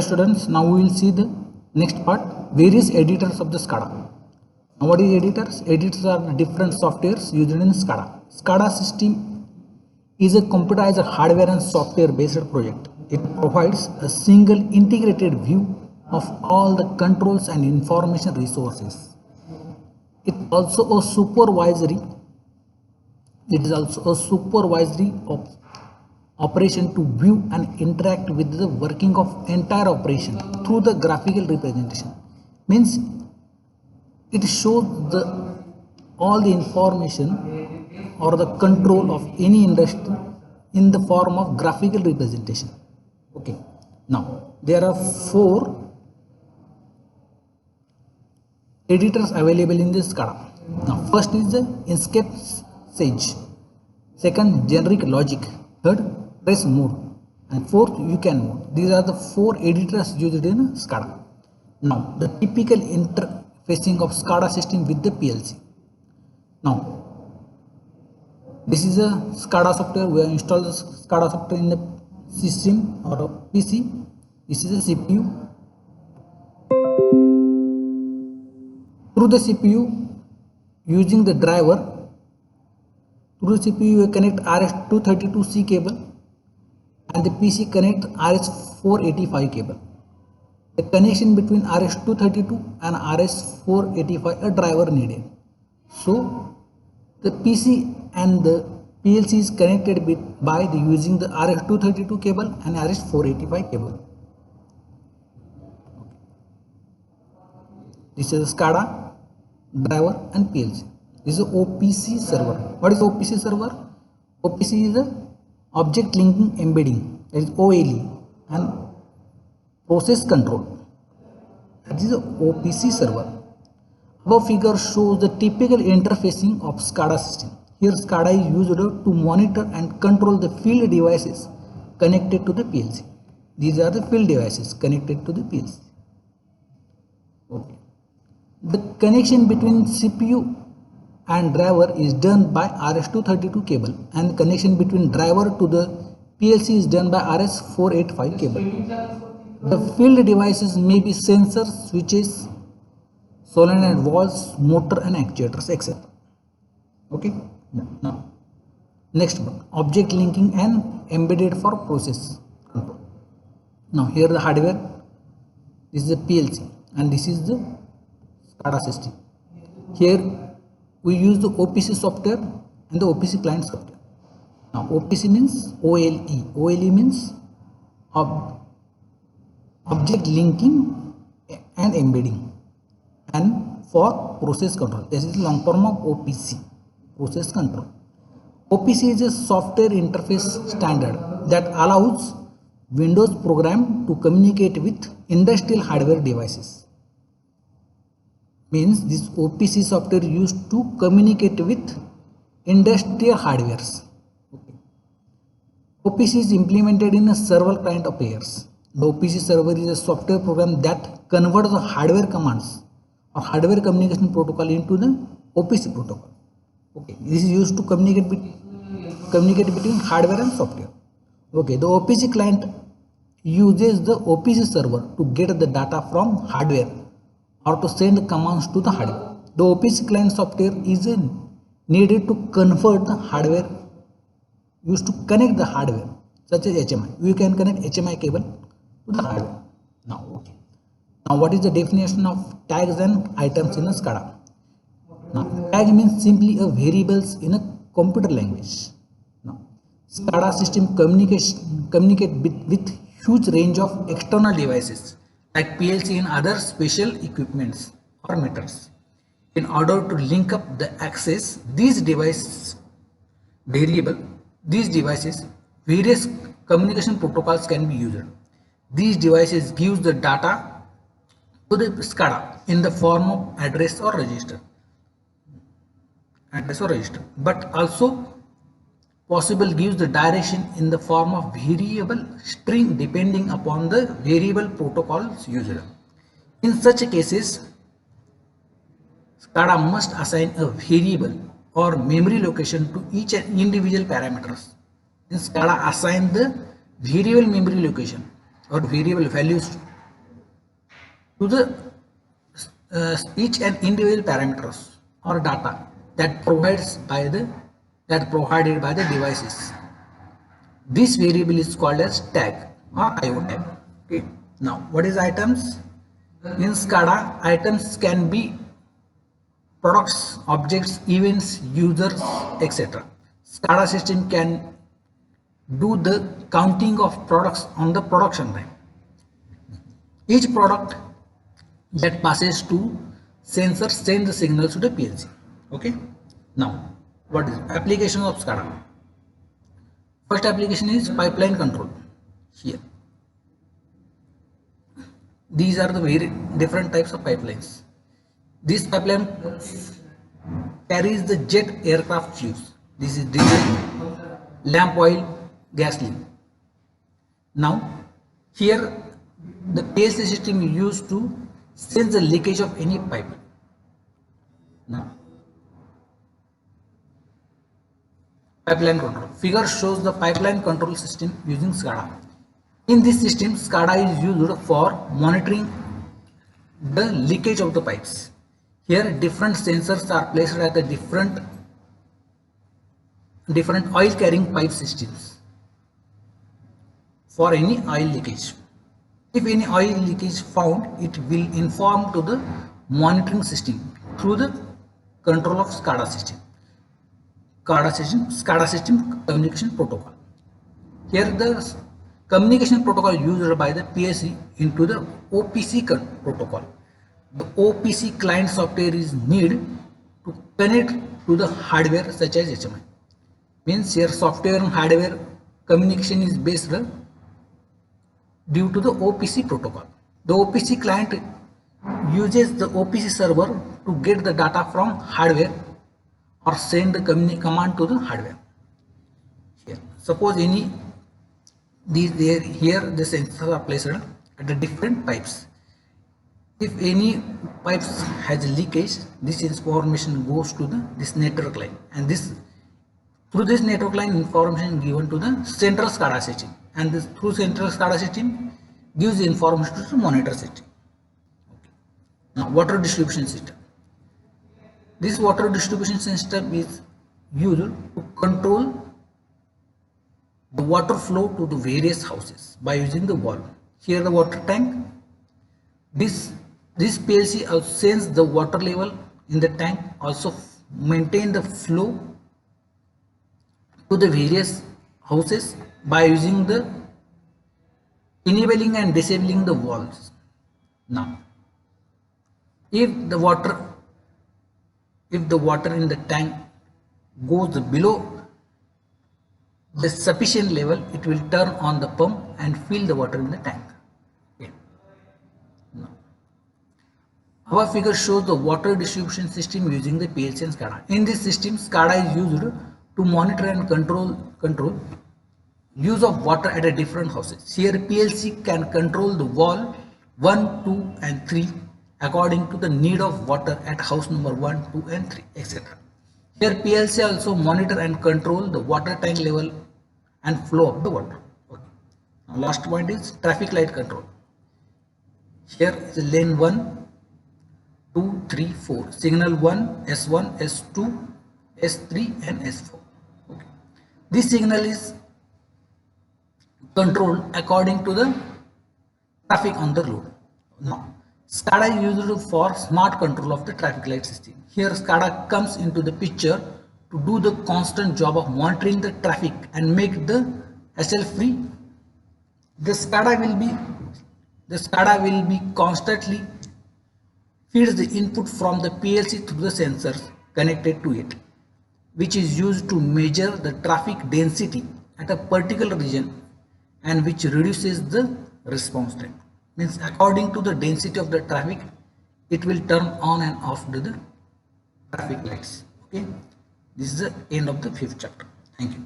students, now we will see the next part, various editors of the SCADA. Now what is editors? Editors are the different softwares used in SCADA. SCADA system is a computerized hardware and software based project. It provides a single integrated view of all the controls and information resources. It is also a supervisory operation to view and interact with the working of entire operation through the graphical representation. Means it shows all the information or the control of any industry in the form of graphical representation. Okay, now there are 4 editors available in this SCADA. Now first is the Inkscape Sage, second generic logic, third trace mode, and fourth UCAN mode. These are the 4 editors used in SCADA. Now the typical interfacing of SCADA system with the PLC. Now this is a SCADA software. We have installed the SCADA software in the system or a PC. This is a CPU. Through the CPU, using the driver, through the CPU you connect RS-232C cable and the PC connect RS-485 cable. The connection between RS-232 and RS-485 a driver needed. So the PC and the PLC is connected by using the RS-232 cable and RS-485 cable. This is SCADA, driver and PLC. This is a OPC server. What is OPC server? OPC is a object linking embedding, that is OLE, and process control. That is a OPC server. Above figure shows the typical interfacing of SCADA system. Here SCADA is used to monitor and control the field devices connected to the PLC. These are the field devices connected to the PLC. Okay. The connection between CPU and driver is done by RS-232 cable, and connection between driver to the PLC is done by RS-485 cable. The field devices may be sensors, switches, solenoid valves, motor and actuators, etc. Okay. Now next one, object linking and embedded for process control. Now here the hardware, this is the PLC and this is the SCADA system. Here we use the OPC software and the OPC client software. Now OPC means OLE. OLE means object linking and embedding, and for process control. This is the long form of OPC, process control. OPC is a software interface standard that allows Windows program to communicate with industrial hardware devices. Means this OPC software used to communicate with industrial hardwares. Okay. OPC is implemented in a several kind of layers. The OPC server is a software program that converts the hardware commands or hardware communication protocol into the OPC protocol. Okay, this is used to communicate between hardware and software. Okay, the OPC client uses the OPC server to get the data from hardware or to send commands to the hardware. The OPC client software is needed to convert the hardware, used to connect the hardware, such as HMI. You can connect HMI cable to the hardware. Now what is the definition of tags and items in a SCADA? Now tag means simply a variables in a computer language. Now SCADA system communicate with huge range of external devices like PLC and other special equipments or meters. In order to link up the access these devices, various communication protocols can be used. These devices gives the data to the SCADA in the form of address or register, but also possible gives the direction in the form of variable string depending upon the variable protocols used. In such cases, SCADA must assign a variable or memory location to each individual parameters. Then SCADA assign the variable memory location or variable values to the each and individual parameters or data that provided by the devices. This variable is called as tag or IO tag. Okay. Now, what is items? In SCADA, items can be products, objects, events, users, etc. SCADA system can do the counting of products on the production line. Each product that passes to sensor sends the signals to the PLC. Okay. Now, what is application of SCADA? First application is pipeline control. Here, these are the very different types of pipelines. This pipeline carries the jet aircraft fuels. This is diesel, lamp oil, gasoline. Now, here the PLC system is used to sense the leakage of any pipe. Now, pipeline control. Figure shows the pipeline control system using SCADA. In this system, SCADA is used for monitoring the leakage of the pipes. Here, different sensors are placed at the different oil carrying pipe systems for any oil leakage. If any oil leakage found, it will inform to the monitoring system through the control of SCADA system. SCADA system communication protocol. Here the communication protocol used by the PLC into the OPC protocol. The OPC client software is needed to connect to the hardware such as HMI. Means here software and hardware communication is based due to the OPC protocol. The OPC client uses the OPC server to get the data from hardware or send the command to the hardware. Here, suppose here the sensors are placed at the different pipes. If any pipes has leakage, this information goes to this network line, and through this network line information given to the central SCADA system, and through central SCADA system gives the information to the monitor system. Okay. Now, water distribution system. This water distribution system is used to control the water flow to the various houses by using the valve. Here the water tank. This PLC also senses the water level in the tank, also maintain the flow to the various houses by using the enabling and disabling the valves. Now, if the water in the tank goes below the sufficient level, it will turn on the pump and fill the water in the tank. Okay. Now, our figure shows the water distribution system using the PLC and SCADA. In this system, SCADA is used to monitor and control use of water at a different houses. Here PLC can control the valve 1, 2 and 3 according to the need of water at house number 1, 2 and 3, etc. Here PLC also monitor and control the water tank level and flow of the water. Okay. Now, last point is traffic light control. Here is lane 1, 2, 3, 4. Signal 1, S1, S2, S3 and S4. Okay. This signal is controlled according to the traffic on the road. Now, SCADA is used for smart control of the traffic light system. Here SCADA comes into the picture to do the constant job of monitoring the traffic and make the hassle free. The SCADA will be constantly feeds the input from the PLC through the sensors connected to it, which is used to measure the traffic density at a particular region and which reduces the response time. Means according to the density of the traffic, it will turn on and off the traffic lights. Okay, this is the end of the 5th chapter. Thank you.